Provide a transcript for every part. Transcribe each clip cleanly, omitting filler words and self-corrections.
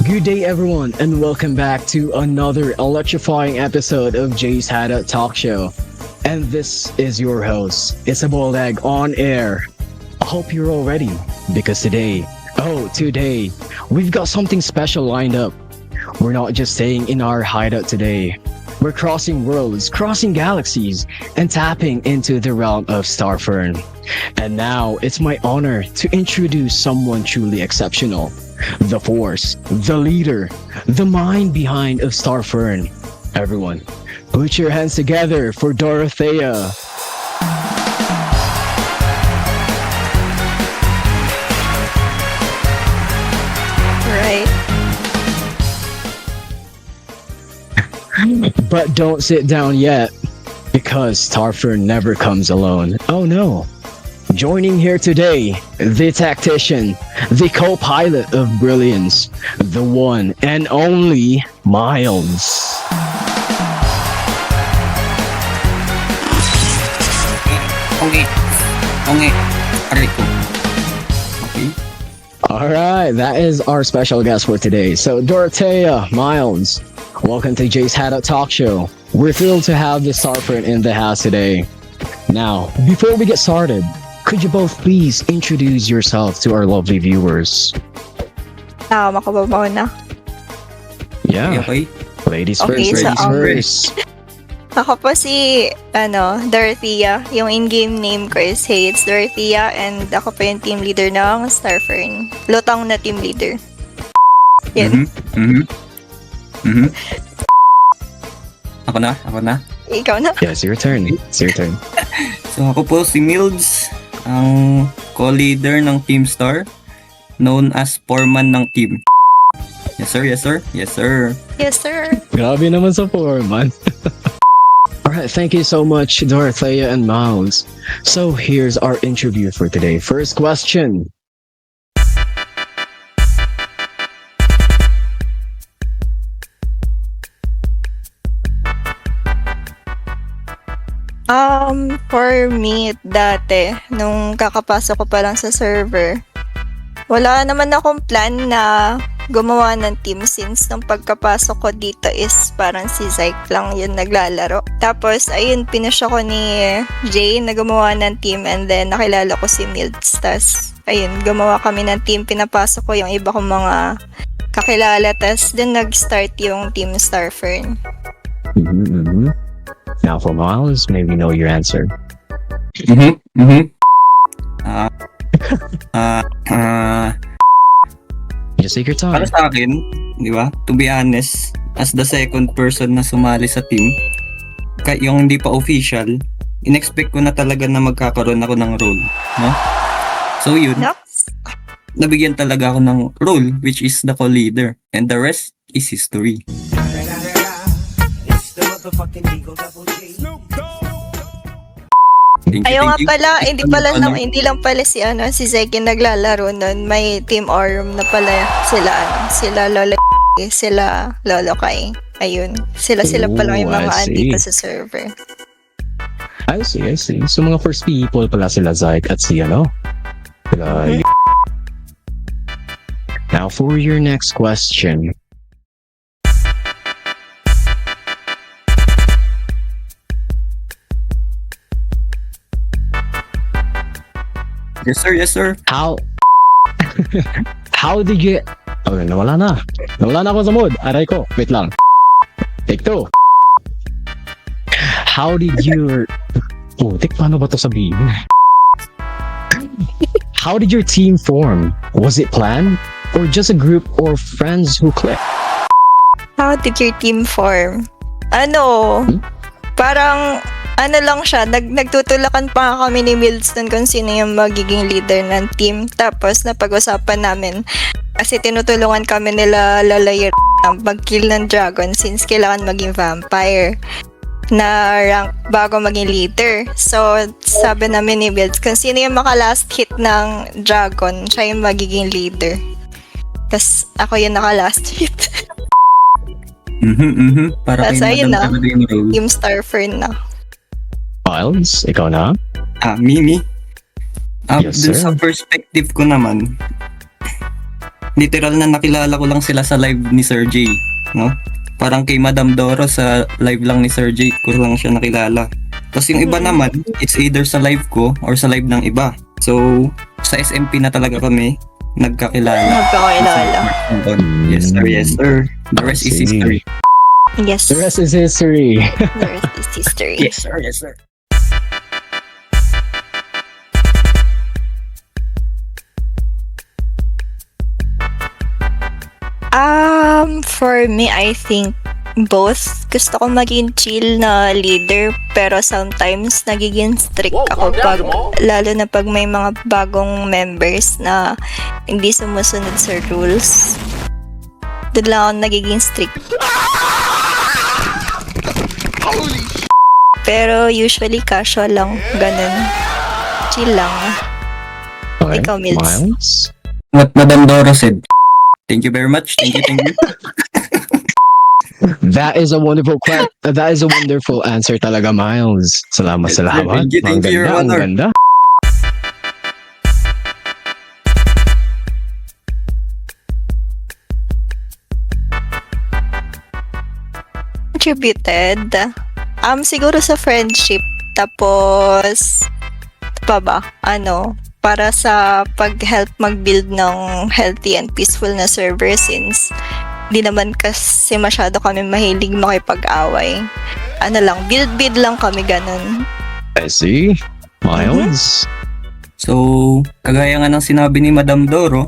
Good day, everyone, and welcome back to another electrifying episode of Jay's Hada Talk Show. And this is your host, Isabel Egg on air. I hope you're all ready because today, we've got something special lined up. We're not just staying in our hideout today. We're crossing worlds, crossing galaxies, and tapping into the realm of Starfern. And now it's my honor to introduce someone truly exceptional. The Force, the leader, the mind behind of Starfern. Everyone, put your hands together for Dorothea. Right. But don't sit down yet, because Starfern never comes alone. Oh no. Joining here today, the tactician, the co-pilot of brilliance, the one and only Miles. Okay. Aray ko. Okay. Alright, that is our special guest for today. So Dorothea, Miles, welcome to Jay's Hada Talk Show. We're thrilled to have the Starfern in the house today. Now, before we get started, could you both please introduce yourself to our lovely viewers? Makababaw na. Yeah, Okay. ladies Okay, first, so, ladies first. Ako po si, Dorothea. Yung in-game name ko is Hey, it's Dorothea. And ako po yung team leader ng Starfern. Lutang na team leader. Yan. Ako na. Ikaw na. Yes, your turn. It's your turn. So ako po si Milds, ang co-leader ng Team Star, known as foreman ng team. Yes sir. Yes, sir. Grabe naman sa foreman. Alright, thank you so much, Dorothea and Miles. So here's our interview for today. First question. For me, dati, nung kakapasok ko pa lang sa server, wala naman akong plan na gumawa ng team since nung pagkapasok ko dito is parang si Zyke lang yun naglalaro. Tapos, ayun, pinush ako ni Jay na gumawa ng team and then nakilala ko si Milds. Tapos, ayun, gumawa kami ng team. Pinapasok ko yung iba kong mga kakilala. Tapos, dun nag-start yung Team Starfern. Now for Miles, maybe know your answer. Just take your time. Para sa akin, di ba? To be honest, as the second person na sumali sa team, yung hindi pa official, in-expect ko na talaga na magkakaroon ako ng role, no? So yun, Nox? nabigyan talaga ako ng role, which is the co-leader, and the rest is history. Ayaw nga pala, hindi lang pala si Zyke yung naglalaro nun. May team arm na pala sila Lolo sila Lolo Kai. Ayun, sila pala yung mga I see. andito sa server. I see. So mga first people pala sila Zyke at si sila Now for your next question. Yes sir. How did you... Okay, nawala na ako sa mood. Aray ko. Wait lang. Take two. How did your... paano ba to sabihin? How did your team form? Was it planned? Or just a group or friends who clicked? How did your team form? Parang lang siya, nagtutulakan pa nga kami ni Milds nun kung sino yung magiging leader ng team. Tapos napag-usapan namin kasi tinutulungan kami nila Lalayer mag-kill ng dragon since kailangan maging vampire na rank bago maging leader. So sabi namin ni Milds kung sino yung maka-last hit ng dragon, siya yung magiging leader. Tapos ako yung naka-last hit. Para Tapos kayo ayun na, madam talaga yung role. Team Starfern na. Miles, ikaw na? Mimi. Yes, Dun sir. sa perspective ko naman, literal na nakilala ko lang sila sa live ni Sir J, no? Parang kay Madam Doro sa live lang ni Sir J ko lang siya nakilala. Tapos yung iba naman, it's either sa live ko or sa live ng iba. So, sa SMP na talaga kami nagkakilala. Magkakailala. Yes sir, yes sir. The rest is history. Yes. The rest is history. The rest is history. Yes sir, yes sir. For me, I think both. Gusto ko maging chill na leader, pero sometimes nagiging strict ako pag, lalo na pag may mga bagong members na hindi sumusunod sa rules. Doon lang ako nagiging strict. Pero usually casual lang, ganun. Chill lang. Okay. Ikaw, Mills. Miles? What Madam Doro said. Thank you very much. Thank you, thank you. That is a wonderful answer talaga, Miles. Salamat. Thank you, Ang Your ganda, ang Honor. ganda. Contributed. Siguro sa friendship. Tapos, pa ba? Para sa pag-help mag-build ng healthy and peaceful na server since di naman kasi masyado kami mahilig makipag-away. Build lang kami ganun. I see. Miles? So, kagaya nga ng sinabi ni Madam Doro,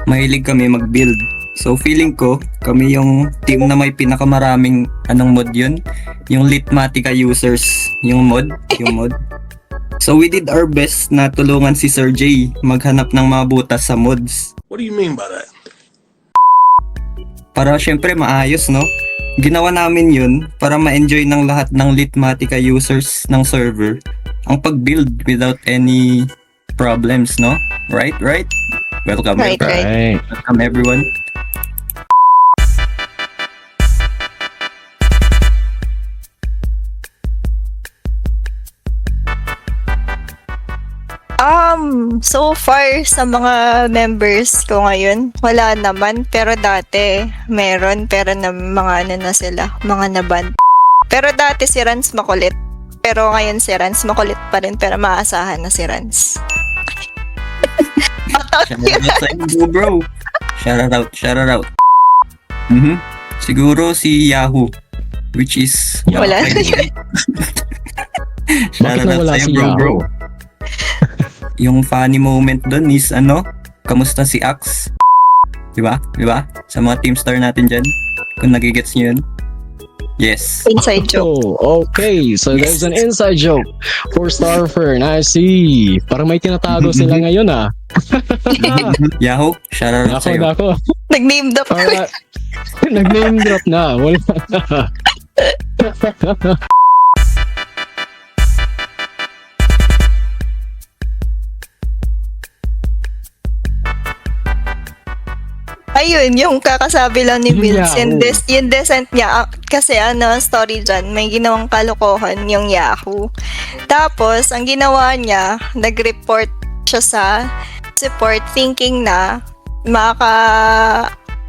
mahilig kami mag-build. So, feeling ko, kami yung team na may pinakamaraming mod yun? Yung Litmatica users, yung mod. So, we did our best na tulungan si Sir J maghanap ng mga butas sa mods. What do you mean by that? Para syempre maayos, no? Ginawa namin yun para ma-enjoy ng lahat ng Litmatica users ng server ang pag-build without any problems, no? Right? Welcome, Right. welcome everyone. So far sa mga members ko ngayon, wala naman. Pero dati, meron. Pero na mga na sila, mga naban. Pero dati si Rans makulit. Pero ngayon si Rans makulit pa rin. Pero maasahan na si Rans. Shoutout sa inyo, bro. Shout out. Siguro si Yahoo, which is Wala. Bakit nawala si Yahoo? Yung funny moment doon is kamusta si Axe? Diba? Sa mga Teamstar natin dyan. Kung nagigets nyo yun. Yes. Inside joke. Oh, okay. So there's an inside joke for Starfern. I see. Parang may tinatago sila ngayon, ah. Yahoo, shout out sa'yo. Nako. Nag-name drop. Alright. Nag-name drop na. Wala na. Ayun, yung kakasabi lang ni Mills, Yahoo. yung descent niya, kasi story dyan, may ginawang kalokohan yung Yahoo. Tapos, ang ginawa niya, nag-report siya sa support thinking na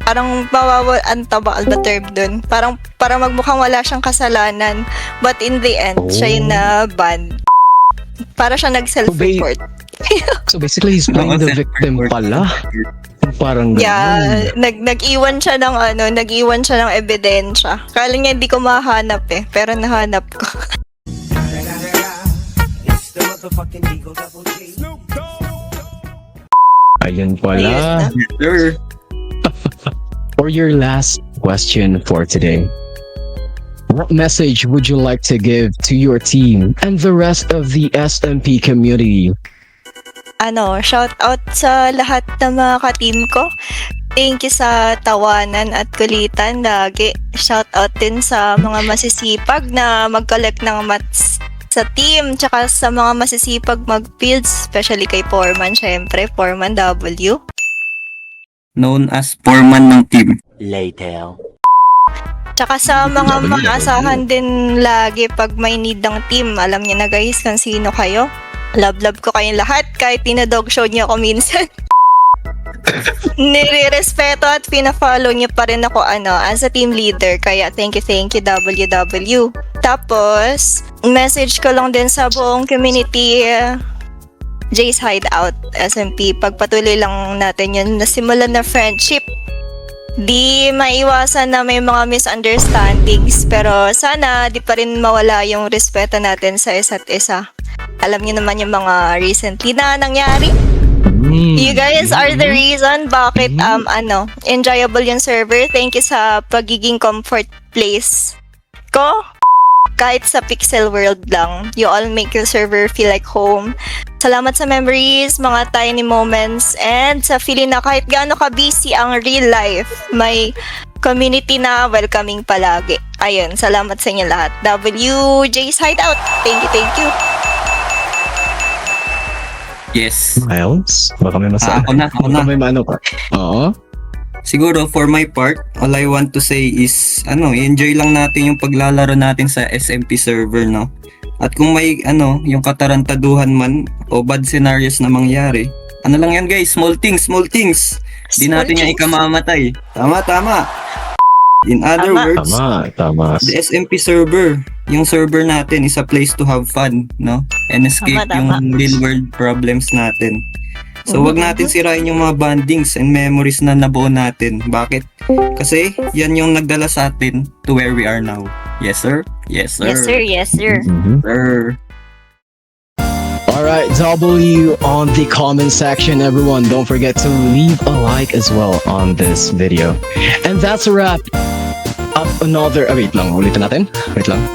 parang ang taba ba term dun, parang magmukhang wala siyang kasalanan, but in the end, siya yung na-ban. Para siya nag-self-report. So basically, he's playing the victim pala. Parang ganun. Yeah, nag-iwan siya ng nag-iwan siya ng ebidensya. Kala niya hindi ko mahanap pero nahanap ko. Ayun pala. Sure. For your last question for today, what message would you like to give to your team and the rest of the SMP community? Shout out sa lahat ng mga ka-team ko. Thank you sa tawanan at kulitan lagi. Shout out din sa mga masisipag na mag-collect ng mats sa team, tsaka sa mga masisipag mag-builds, especially kay Foreman, syempre, Foreman W. Known as foreman ng team. Later. Tsaka sa mga maasahan din lagi pag may need ng team. Alam niyo na guys kung sino kayo. Love ko kayong lahat kahit tinadog show niyo ako minsan. Nire-respeto at pina-follow niyo pa rin ako as a team leader. Kaya thank you WW. Tapos, message ko lang din sa buong community, Jay's Hideout, SMP. Pagpatuloy lang natin yun, nasimulan na friendship. Di maiwasan na may mga misunderstandings, pero sana di pa rin mawala yung respeto natin sa isa't isa. Alam niyo naman yung mga recently na nangyari. You guys are the reason bakit enjoyable yung server. Thank you sa pagiging comfort place ko. Kahit sa pixel world lang, you all make your server feel like home. Salamat sa memories, mga tiny moments, and sa feeling na kahit gaano ka-busy ang real life, may community na welcoming palagi. Ayun, salamat sa inyo lahat. WJ's Hideout. Thank you. Yes. Miles, baka may masabi. Ako na. Baka may maano pa. Oo. Siguro for my part, all I want to say is enjoy lang natin yung paglalaro natin sa SMP server, no? At kung may yung katarantaduhan man o bad scenarios na mangyari, lang yan guys, small things. Di natin yan ikamamatay. Tama. In other words, Tama. the SMP server, yung server natin is a place to have fun, no? And escape Tama. yung real world problems natin. So wag natin sirain yung mga bondings and memories na nabuo natin. Bakit? Kasi yan yung nagdala sa atin to where we are now. Yes sir. Yes sir. Sir. Alright, W on the comment section, everyone. Don't forget to leave a like as well on this video. And that's a wrap up another... wait lang, ulitin natin. Wait lang.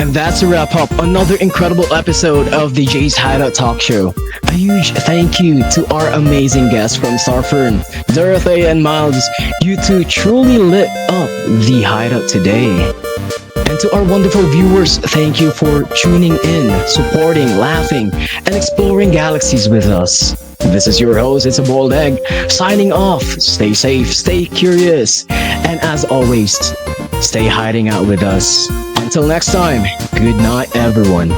And that's a wrap up another incredible episode of the Jay's Hideout Talk Show. A huge thank you to our amazing guests from Starfern, Dorothea and Miles. You two truly lit up the Hideout today. And to our wonderful viewers, thank you for tuning in, supporting, laughing, and exploring galaxies with us. This is your host, It's a Boiled Egg, signing off. Stay safe, stay curious, and as always, stay hiding out with us. Until next time, good night, everyone.